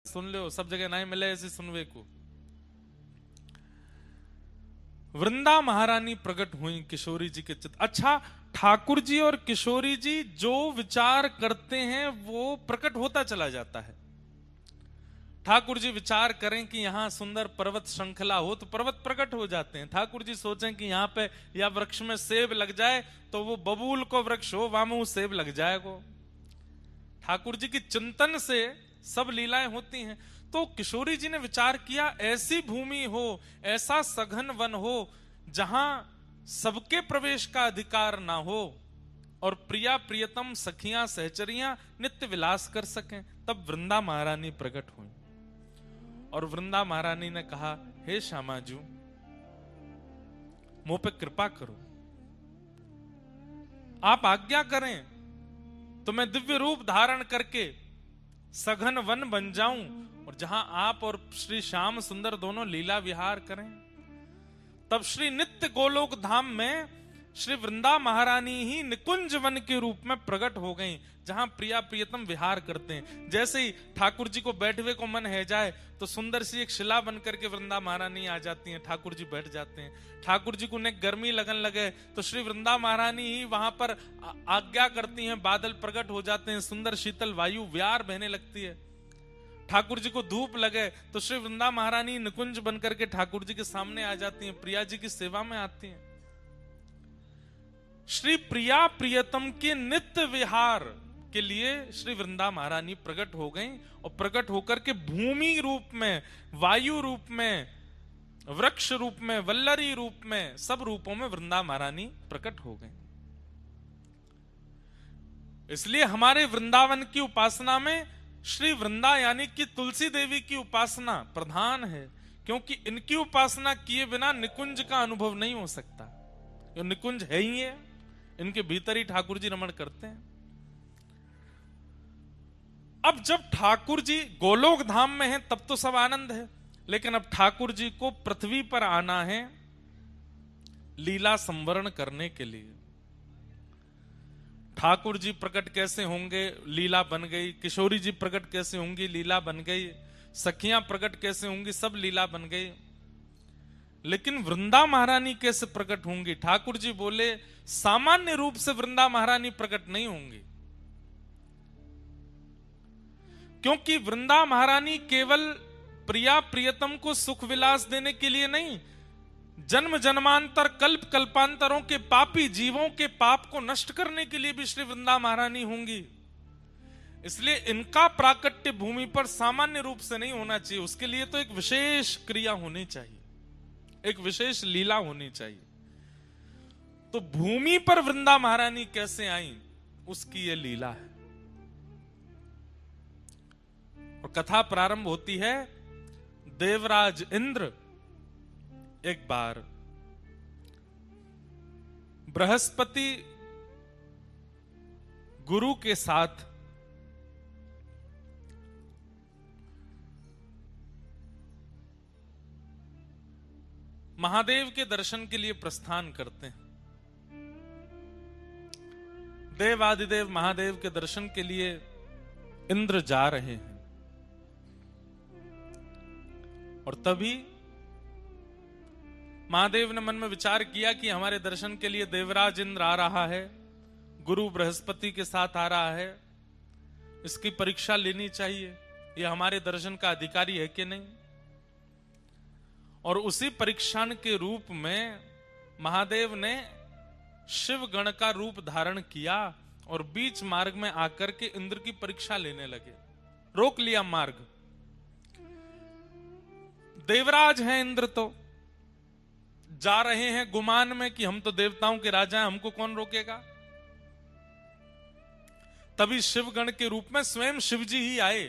सुन लो, सब जगह नहीं मिले ऐसे सुनवे को। वृंदा महारानी प्रकट हुई किशोरी जी के चित्त। अच्छा, ठाकुर जी और किशोरी जी जो विचार करते हैं वो प्रकट होता चला जाता है। ठाकुर जी विचार करें कि यहां सुंदर पर्वत श्रृंखला हो तो पर्वत प्रकट हो जाते हैं। ठाकुर जी सोचें कि यहां पे या वृक्ष में सेब लग जाए तो वो बबूल को वृक्ष हो, वामू सेब लग जाएगा। ठाकुर जी की चिंतन से सब लीलाएं होती हैं। तो किशोरी जी ने विचार किया, ऐसी भूमि हो, ऐसा सघन वन हो जहां सबके प्रवेश का अधिकार ना हो और प्रिया प्रियतम सखियां सहचरियां नित्य विलास कर सकें। तब वृंदा महारानी प्रकट हुई और वृंदा महारानी ने कहा, हे श्यामाजू, मुझ पे कृपा करो, आप आज्ञा करें तो मैं दिव्य रूप धारण करके सघन वन बन जाऊं और जहां आप और श्री श्याम सुंदर दोनों लीला विहार करें। तब श्री नित्य गोलोक धाम में श्री वृंदा महारानी ही निकुंज वन के रूप में प्रकट हो गई, जहां प्रिया प्रियतम विहार करते हैं। जैसे ही ठाकुर जी को बैठवे को मन है जाए तो सुंदर सी एक शिला बन करके वृंदा महारानी आ जाती हैं, ठाकुर जी बैठ जाते हैं। ठाकुर जी को उन्हें गर्मी लगन लगे तो श्री वृंदा महारानी ही वहां पर आज्ञा करती हैं, बादल प्रकट हो जाते हैं, सुंदर शीतल वायु व्यार बहने लगती है। ठाकुर जी को धूप लगे तो श्री वृंदा महारानी निकुंज बन करके ठाकुर जी के सामने आ जाती हैं, प्रिया जी की सेवा में आती हैं। श्री प्रिया प्रियतम के नित्य विहार के लिए श्री वृंदा महारानी प्रकट हो गई और प्रकट होकर के भूमि रूप में, वायु रूप में, वृक्ष रूप में, वल्लरी रूप में, सब रूपों में वृंदा महारानी प्रकट हो गई। इसलिए हमारे वृंदावन की उपासना में श्री वृंदा यानी कि तुलसी देवी की उपासना प्रधान है, क्योंकि इनकी उपासना किए बिना निकुंज का अनुभव नहीं हो सकता। ये निकुंज है ही है, इनके भीतर ही ठाकुर जी रमण करते हैं। अब जब ठाकुर जी गोलोक धाम में हैं तब तो सब आनंद है, लेकिन अब ठाकुर जी को पृथ्वी पर आना है लीला संवरण करने के लिए। ठाकुर जी प्रकट कैसे होंगे, लीला बन गई। किशोरी जी प्रकट कैसे होंगी, लीला बन गई। सखियां प्रकट कैसे होंगी, सब लीला बन गई। लेकिन वृंदा महारानी कैसे प्रकट होंगी? ठाकुर जी बोले, सामान्य रूप से वृंदा महारानी प्रकट नहीं होंगी, क्योंकि वृंदा महारानी केवल प्रिया प्रियतम को सुख विलास देने के लिए नहीं, जन्म जन्मांतर कल्प कल्पांतरों के पापी जीवों के पाप को नष्ट करने के लिए भी श्री वृंदा महारानी होंगी। इसलिए इनका प्राकट्य भूमि पर सामान्य रूप से नहीं होना चाहिए, उसके लिए तो एक विशेष क्रिया होनी चाहिए, एक विशेष लीला होनी चाहिए। तो भूमि पर वृंदा महारानी कैसे आई, उसकी यह लीला है। और कथा प्रारंभ होती है, देवराज इंद्र एक बार बृहस्पति गुरु के साथ महादेव के दर्शन के लिए प्रस्थान करते हैं। देवादिदेव महादेव के दर्शन के लिए इंद्र जा रहे हैं और तभी महादेव ने मन में विचार किया कि हमारे दर्शन के लिए देवराज इंद्र आ रहा है, गुरु बृहस्पति के साथ आ रहा है, इसकी परीक्षा लेनी चाहिए, ये हमारे दर्शन का अधिकारी है कि नहीं। और उसी परीक्षण के रूप में महादेव ने शिव गण का रूप धारण किया और बीच मार्ग में आकर के इंद्र की परीक्षा लेने लगे, रोक लिया मार्ग। देवराज हैं इंद्र, तो जा रहे हैं गुमान में कि हम तो देवताओं के राजा हैं, हमको कौन रोकेगा। तभी शिवगण के रूप में स्वयं शिवजी ही आए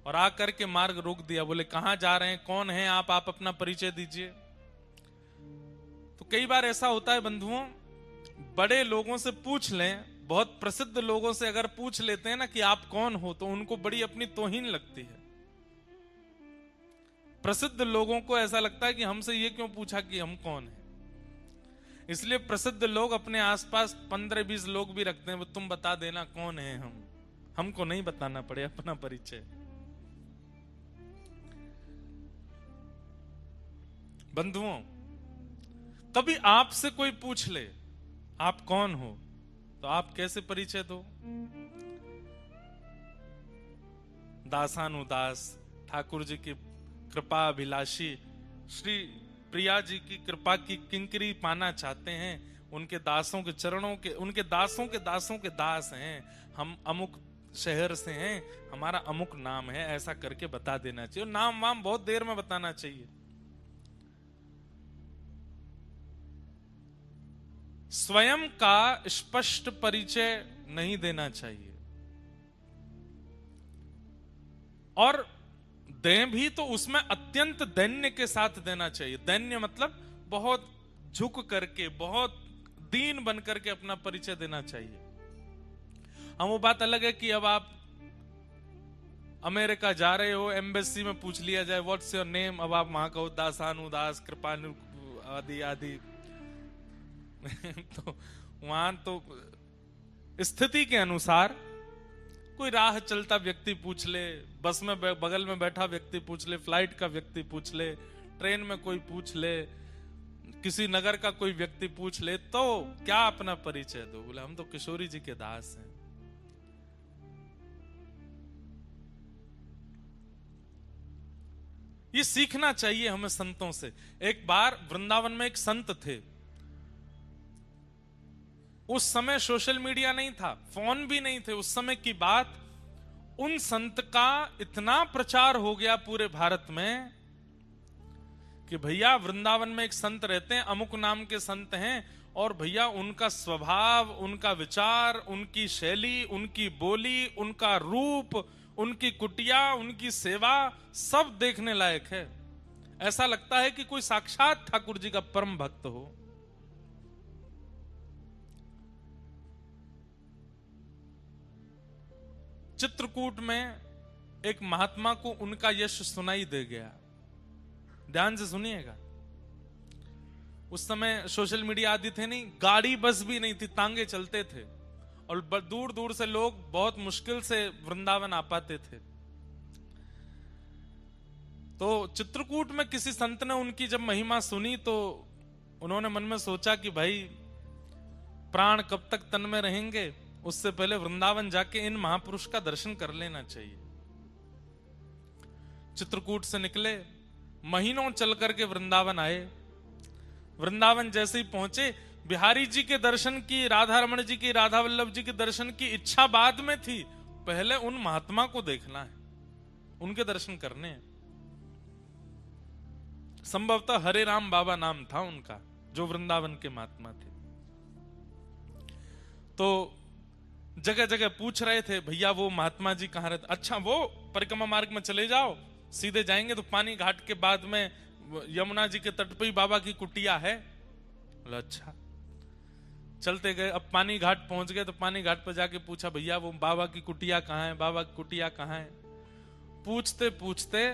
और आकर के मार्ग रोक दिया। बोले, कहां जा रहे हैं, कौन हैं आप अपना परिचय दीजिए। तो कई बार ऐसा होता है बंधुओं, बड़े लोगों से पूछ लें, बहुत प्रसिद्ध लोगों से अगर पूछ लेते हैं ना कि आप कौन हो, तो उनको बड़ी अपनी तौहीन लगती है। प्रसिद्ध लोगों को ऐसा लगता है कि हमसे ये क्यों पूछा कि हम कौन हैं। इसलिए प्रसिद्ध लोग अपने आसपास 15-20 लोग भी रखते हैं, वो तुम बता देना कौन है हम, हमको नहीं बताना पड़े अपना परिचय। बंधुओं, कभी आपसे कोई पूछ ले आप कौन हो, तो आप कैसे परिचय दो? दासानुदास, ठाकुर जी की कृपा अभिलाषी, श्री प्रिया जी की कृपा की किंकरी पाना चाहते हैं, उनके दासों के चरणों के, उनके दासों के दासों के दास हैं, हम अमुक शहर से हैं, हमारा अमुक नाम है, ऐसा करके बता देना चाहिए। नाम वाम बहुत देर में बताना चाहिए। स्वयं का स्पष्ट परिचय नहीं देना चाहिए, और दें भी तो उसमें अत्यंत दैन्य के साथ देना चाहिए। दैन्य मतलब बहुत झुक करके, बहुत दीन बन करके अपना परिचय देना चाहिए। हम वो बात अलग है कि अब आप अमेरिका जा रहे हो, एम्बेसी में पूछ लिया जाए व्हाट्स योर नेम, अब आप वहां कहो दासानुदास कृपानु आदि आदि तो वहां तो स्थिति के अनुसार कोई राह चलता व्यक्ति पूछ ले, बस में बगल में बैठा व्यक्ति पूछ ले, फ्लाइट का व्यक्ति पूछ ले, ट्रेन में कोई पूछ ले, किसी नगर का कोई व्यक्ति पूछ ले, तो क्या अपना परिचय दो? बोले हम तो किशोरी जी के दास हैं। ये सीखना चाहिए हमें संतों से। एक बार वृंदावन में एक संत थे, उस समय सोशल मीडिया नहीं था, फोन भी नहीं थे, उस समय की बात। उन संत का इतना प्रचार हो गया पूरे भारत में कि भैया वृंदावन में एक संत रहते हैं, अमुक नाम के संत हैं, और भैया उनका स्वभाव, उनका विचार, उनकी शैली, उनकी बोली, उनका रूप, उनकी कुटिया, उनकी सेवा, सब देखने लायक है। ऐसा लगता है कि कोई साक्षात ठाकुर जी का परम भक्त हो। चित्रकूट में एक महात्मा को उनका यश सुनाई दे गया। ध्यान से सुनिएगा। उस समय सोशल मीडिया आदि थे नहीं, गाड़ी बस भी नहीं थी, तांगे चलते थे, और दूर दूर से लोग बहुत मुश्किल से वृंदावन आ पाते थे। तो चित्रकूट में किसी संत ने उनकी जब महिमा सुनी तो उन्होंने मन में सोचा कि भाई प्राण कब तक तन में रहेंगे, उससे पहले वृंदावन जाके इन महापुरुष का दर्शन कर लेना चाहिए। चित्रकूट से निकले, महीनों चल करके वृंदावन आए। वृंदावन जैसे ही पहुंचे, बिहारी जी के दर्शन की, राधा रमण जी की, राधा वल्लभ जी के दर्शन की इच्छा बाद में थी, पहले उन महात्मा को देखना है, उनके दर्शन करने हैं। संभवतः हरे राम बाबा नाम था उनका, जो वृंदावन के महात्मा थे। तो जगह जगह पूछ रहे थे, भैया वो महात्मा जी कहाँ रहते? अच्छा, वो परिक्रमा मार्ग में चले जाओ, सीधे जाएंगे तो पानी घाट के बाद में यमुना जी के तट पे ही बाबा की कुटिया है। बोला अच्छा। चलते गए, अब पानी घाट पहुंच गए तो पानी घाट पर जाके पूछा, भैया वो बाबा की कुटिया कहाँ है, बाबा की कुटिया कहाँ है? पूछते पूछते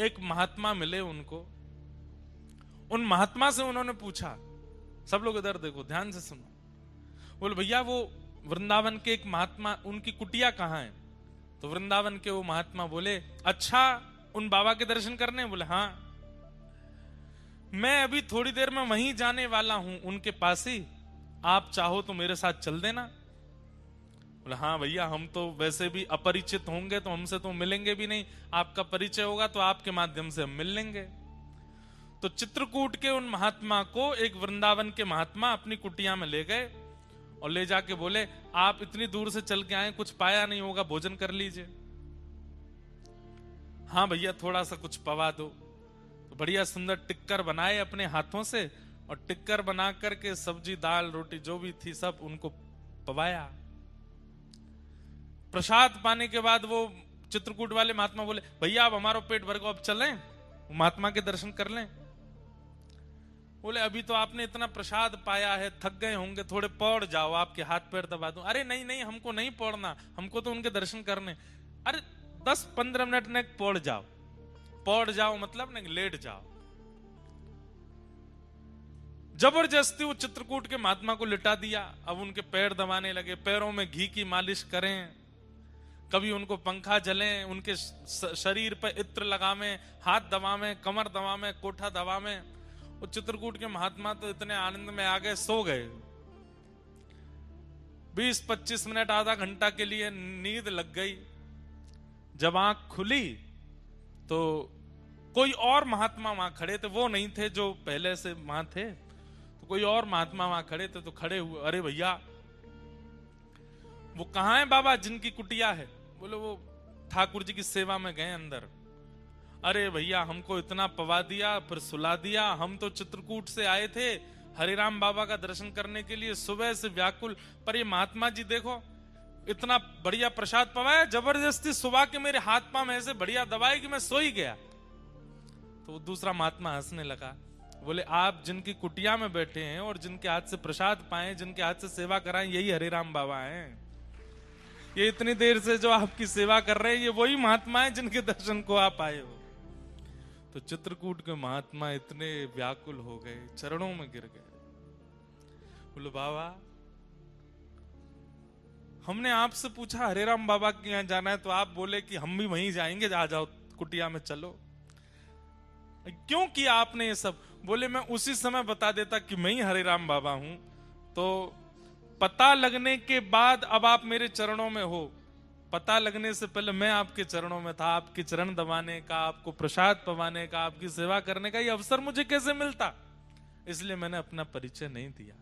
एक महात्मा मिले उनको। उन महात्मा से उन्होंने पूछा, सब लोग इधर देखो, ध्यान से सुनो। बोले भैया वो वृंदावन के एक महात्मा, उनकी कुटिया कहाँ है? तो वृंदावन के वो महात्मा बोले, अच्छा उन बाबा के दर्शन करने? बोले हाँ, मैं अभी थोड़ी देर में वहीं जाने वाला हूं, उनके पास ही, आप चाहो तो मेरे साथ चल देना। बोले हाँ भैया, हम तो वैसे भी अपरिचित होंगे तो हमसे तो मिलेंगे भी नहीं, आपका परिचय होगा तो आपके माध्यम से हम मिल लेंगे। तो चित्रकूट के उन महात्मा को एक वृंदावन के महात्मा अपनी कुटिया में ले गए और ले जाके बोले, आप इतनी दूर से चल के आए, कुछ पाया नहीं होगा, भोजन कर लीजिए। हाँ भैया, थोड़ा सा कुछ पवा दो। तो बढ़िया सुंदर टिक्कर बनाए अपने हाथों से, और टिक्कर बना करके सब्जी दाल रोटी जो भी थी सब उनको पवाया। प्रसाद पाने के बाद वो चित्रकूट वाले महात्मा बोले, भैया अब हमारा पेट भर गया, अब चलें महात्मा के दर्शन कर लें। बोले अभी तो आपने इतना प्रसाद पाया है, थक गए होंगे, थोड़े पौड़ जाओ, आपके हाथ पैर दबा दूं। अरे नहीं नहीं, हमको नहीं पौड़ना, हमको तो उनके दर्शन करने। अरे 10-15 मिनट ने पौड़ जाओ। पौड़ जाओ मतलब नहीं, लेट जाओ। जबरदस्ती वो चित्रकूट के महात्मा को लिटा दिया। अब उनके पैर दबाने लगे, पैरों में घी की मालिश करें, कभी उनको पंखा जलें, उनके शरीर पर इत्र लगावें, हाथ दबावें, कमर दबावें, कोठा दबावें, वो चित्रकूट के महात्मा तो इतने आनंद में आ गए, सो गए। 20-25 मिनट, आधा घंटा के लिए नींद लग गई। जब आंख खुली तो कोई और महात्मा वहां खड़े थे, वो नहीं थे जो पहले से वहां थे, तो कोई और महात्मा वहां खड़े थे। तो खड़े हुए, अरे भैया वो कहाँ है बाबा जिनकी कुटिया है? बोले वो ठाकुर जी की सेवा में गए अंदर। अरे भैया हमको इतना पवा दिया, फिर सुला दिया। हम तो चित्रकूट से आए थे हरिराम बाबा का दर्शन करने के लिए, सुबह से व्याकुल, पर ये महात्मा जी देखो इतना बढ़िया प्रसाद पवाया, जबरदस्ती सुबह के मेरे हाथ पांव ऐसे बढ़िया दबाए कि मैं सो ही गया। तो दूसरा महात्मा हंसने लगा, बोले आप जिनकी कुटिया में बैठे हैं और जिनके हाथ से प्रसाद पाए, जिनके हाथ से सेवा कराएं, यही हरिराम बाबा हैं। ये इतनी देर से जो आपकी सेवा कर रहे हैं, ये वही महात्मा है जिनके दर्शन को आप आए हो। तो चित्रकूट के महात्मा इतने व्याकुल हो गए, चरणों में गिर गए। बोले बाबा हमने आपसे पूछा हरिराम बाबा के यहाँ जाना है, तो आप बोले कि हम भी वहीं जाएंगे, आ जाओ कुटिया में चलो। क्यों किया आपने ये सब? बोले मैं उसी समय बता देता कि मैं ही हरिराम बाबा हूं, तो पता लगने के बाद अब आप मेरे चरणों में हो। पता लगने से पहले मैं आपके चरणों में था, आपके चरण दबाने का, आपको प्रसाद पवाने का, आपकी सेवा करने का ये अवसर मुझे कैसे मिलता? इसलिए मैंने अपना परिचय नहीं दिया।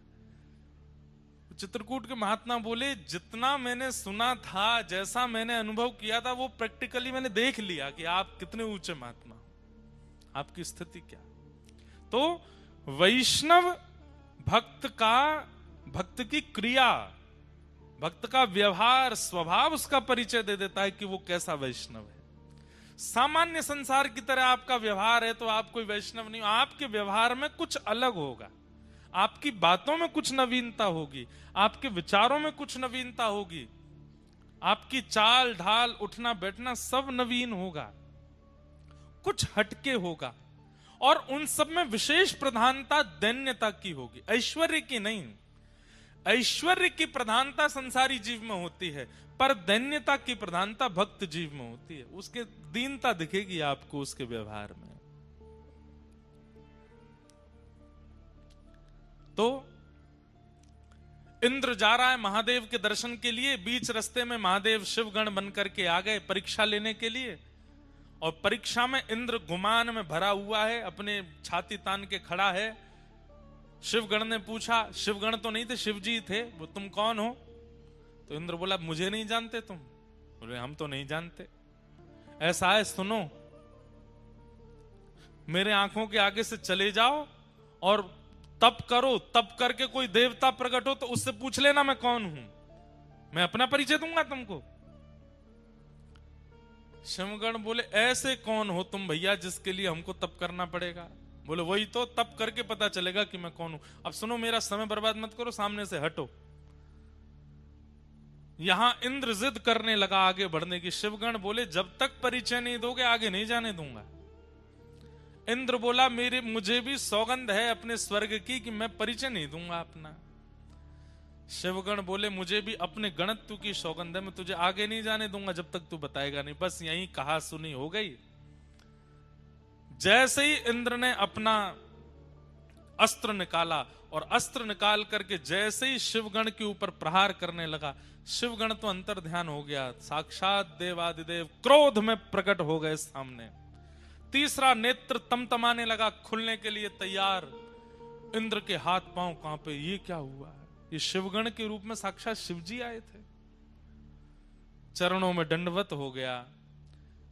चित्रकूट के महात्मा बोले जितना मैंने सुना था, जैसा मैंने अनुभव किया था, वो प्रैक्टिकली मैंने देख लिया कि आप कितने ऊंचे महात्मा, आपकी स्थिति क्या। तो वैष्णव भक्त की क्रिया, भक्त का व्यवहार, स्वभाव उसका परिचय दे देता है कि वो कैसा वैष्णव है। सामान्य संसार की तरह आपका व्यवहार है तो आप कोई वैष्णव नहीं हो। आपके व्यवहार में कुछ अलग होगा, आपकी बातों में कुछ नवीनता होगी, आपके विचारों में कुछ नवीनता होगी, आपकी चाल ढाल, उठना बैठना सब नवीन होगा, कुछ हटके होगा। और उन सब में विशेष प्रधानता दैन्यता की होगी, ऐश्वर्य की नहीं। ऐश्वर्य की प्रधानता संसारी जीव में होती है, पर दैन्यता की प्रधानता भक्त जीव में होती है। उसके दीनता दिखेगी आपको उसके व्यवहार में। तो इंद्र जा रहा है महादेव के दर्शन के लिए, बीच रास्ते में महादेव शिवगण बनकर के आ गए परीक्षा लेने के लिए। और परीक्षा में इंद्र गुमान में भरा हुआ है, अपने छाती तान के खड़ा है। शिवगण ने पूछा, शिवगण तो नहीं थे, शिवजी थे, वो तुम कौन हो? तो इंद्र बोला मुझे नहीं जानते तुम? बोले हम तो नहीं जानते। ऐसा है सुनो, मेरे आंखों के आगे से चले जाओ और तप करो, तप करके कोई देवता प्रकट हो तो उससे पूछ लेना मैं कौन हूं, मैं अपना परिचय दूंगा तुमको। शिवगण बोले ऐसे कौन हो तुम भैया जिसके लिए हमको तप करना पड़ेगा? बोले वही तो, तप करके पता चलेगा कि मैं कौन हूं। अब सुनो, मेरा समय बर्बाद मत करो, सामने से हटो। यहां इंद्र जिद करने लगा आगे बढ़ने की। शिवगण बोले जब तक परिचय नहीं दोगे आगे नहीं जाने दूंगा। इंद्र बोला मुझे भी सौगंध है अपने स्वर्ग की कि मैं परिचय नहीं दूंगा अपना। शिवगण बोले मुझे भी अपने गणत्व की सौगंध है, मैं तुझे आगे नहीं जाने दूंगा जब तक तू बताएगा नहीं। बस यही कहा सुनी हो गई। जैसे ही इंद्र ने अपना अस्त्र निकाला और अस्त्र निकाल करके जैसे ही शिवगण के ऊपर प्रहार करने लगा, शिवगण तो अंतर ध्यान हो गया, साक्षात देवादिदेव क्रोध में प्रकट हो गए सामने। तीसरा नेत्र तमतमाने लगा, खुलने के लिए तैयार। इंद्र के हाथ पांव कांपे, ये क्या हुआ? ये शिवगण के रूप में साक्षात शिवजी आए थे। चरणों में दंडवत हो गया।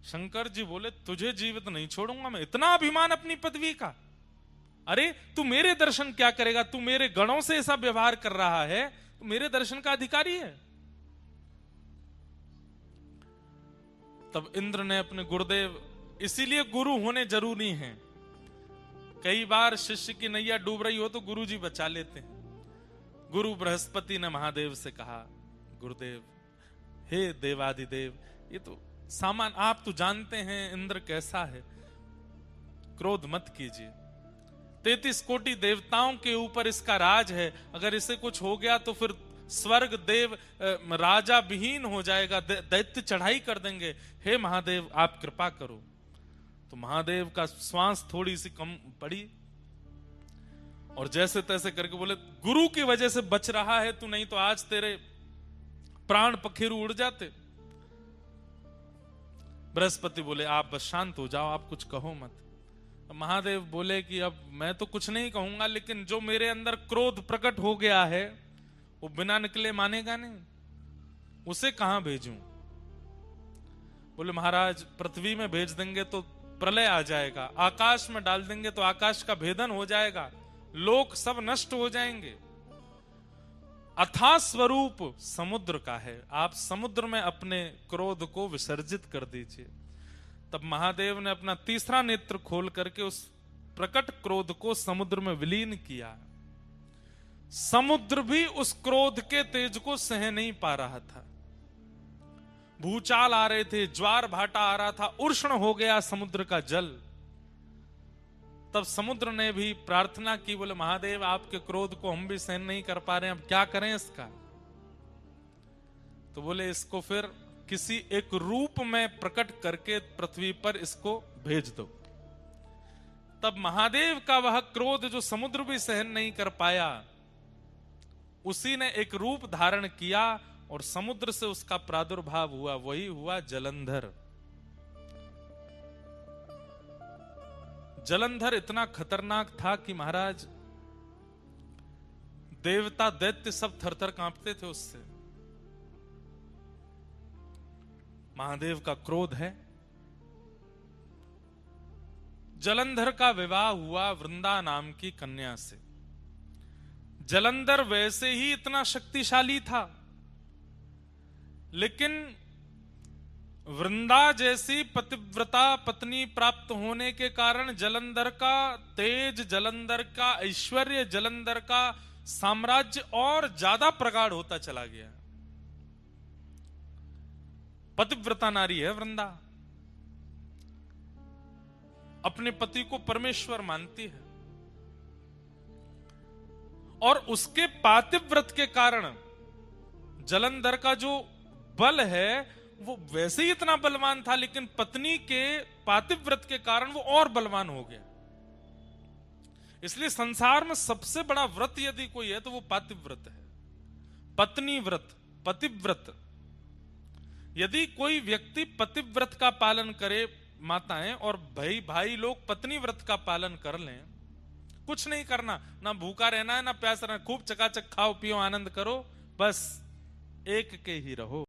शंकर जी बोले तुझे जीवित नहीं छोड़ूंगा मैं। इतना अभिमान अपनी पदवी का? अरे तू मेरे दर्शन क्या करेगा? तू मेरे गणों से ऐसा व्यवहार कर रहा है, तू मेरे दर्शन का अधिकारी है। तब इंद्र ने अपने गुरुदेव, इसीलिए गुरु होने जरूरी हैं। कई बार शिष्य की नैया डूब रही हो तो गुरु जी बचा लेते हैं। गुरु बृहस्पति ने महादेव से कहा, गुरुदेव हे देवादिदेव, ये तो सामान, आप तो जानते हैं इंद्र कैसा है, क्रोध मत कीजिए। 33 कोटि देवताओं के ऊपर इसका राज है, अगर इसे कुछ हो गया तो फिर स्वर्ग देव राजा विहीन हो जाएगा, दैत्य चढ़ाई कर देंगे। हे महादेव आप कृपा करो। तो महादेव का श्वास थोड़ी सी कम पड़ी, और जैसे तैसे करके बोले गुरु की वजह से बच रहा है तू, नहीं तो आज तेरे प्राण पखेरु उड़ जाते। बृहस्पति बोले आप बस शांत हो जाओ, आप कुछ कहो मत। महादेव बोले कि अब मैं तो कुछ नहीं कहूंगा, लेकिन जो मेरे अंदर क्रोध प्रकट हो गया है वो बिना निकले मानेगा नहीं, उसे कहां भेजूं? बोले महाराज पृथ्वी में भेज देंगे तो प्रलय आ जाएगा, आकाश में डाल देंगे तो आकाश का भेदन हो जाएगा, लोक सब नष्ट हो जाएंगे। अथाह स्वरूप समुद्र का है, आप समुद्र में अपने क्रोध को विसर्जित कर दीजिए। तब महादेव ने अपना तीसरा नेत्र खोल करके उस प्रकट क्रोध को समुद्र में विलीन किया। समुद्र भी उस क्रोध के तेज को सह नहीं पा रहा था। भूचाल आ रहे थे, ज्वार भाटा आ रहा था, उष्ण हो गया समुद्र का जल। तब समुद्र ने भी प्रार्थना की, बोले महादेव आपके क्रोध को हम भी सहन नहीं कर पा रहे हैं, अब क्या करें इसका? तो बोले इसको फिर किसी एक रूप में प्रकट करके पृथ्वी पर इसको भेज दो। तब महादेव का वह क्रोध जो समुद्र भी सहन नहीं कर पाया, उसी ने एक रूप धारण किया और समुद्र से उसका प्रादुर्भाव हुआ, वही हुआ जलंधर। जलंधर इतना खतरनाक था कि महाराज देवता दैत्य सब थरथर कांपते थे उससे। महादेव का क्रोध है। जलंधर का विवाह हुआ वृंदा नाम की कन्या से। जलंधर वैसे ही इतना शक्तिशाली था, लेकिन वृंदा जैसी पतिव्रता पत्नी प्राप्त होने के कारण जलंधर का तेज, जलंधर का ऐश्वर्य, जलंधर का साम्राज्य और ज्यादा प्रगाढ़ होता चला गया। पतिव्रता नारी है वृंदा, अपने पति को परमेश्वर मानती है, और उसके पातिव्रत के कारण जलंधर का जो बल है वो वैसे ही इतना बलवान था, लेकिन पत्नी के पातिव्रत के कारण वो और बलवान हो गया। इसलिए संसार में सबसे बड़ा व्रत यदि कोई है तो वो पातिव्रत है, पत्नी व्रत, पतिव्रत। यदि कोई व्यक्ति पतिव्रत का पालन करे, माताएं और भाई लोग पत्नी व्रत का पालन कर लें, कुछ नहीं करना, ना भूखा रहना है ना प्यासा रहना, खूब चकाचक खाओ पियो आनंद करो, बस एक के ही रहो।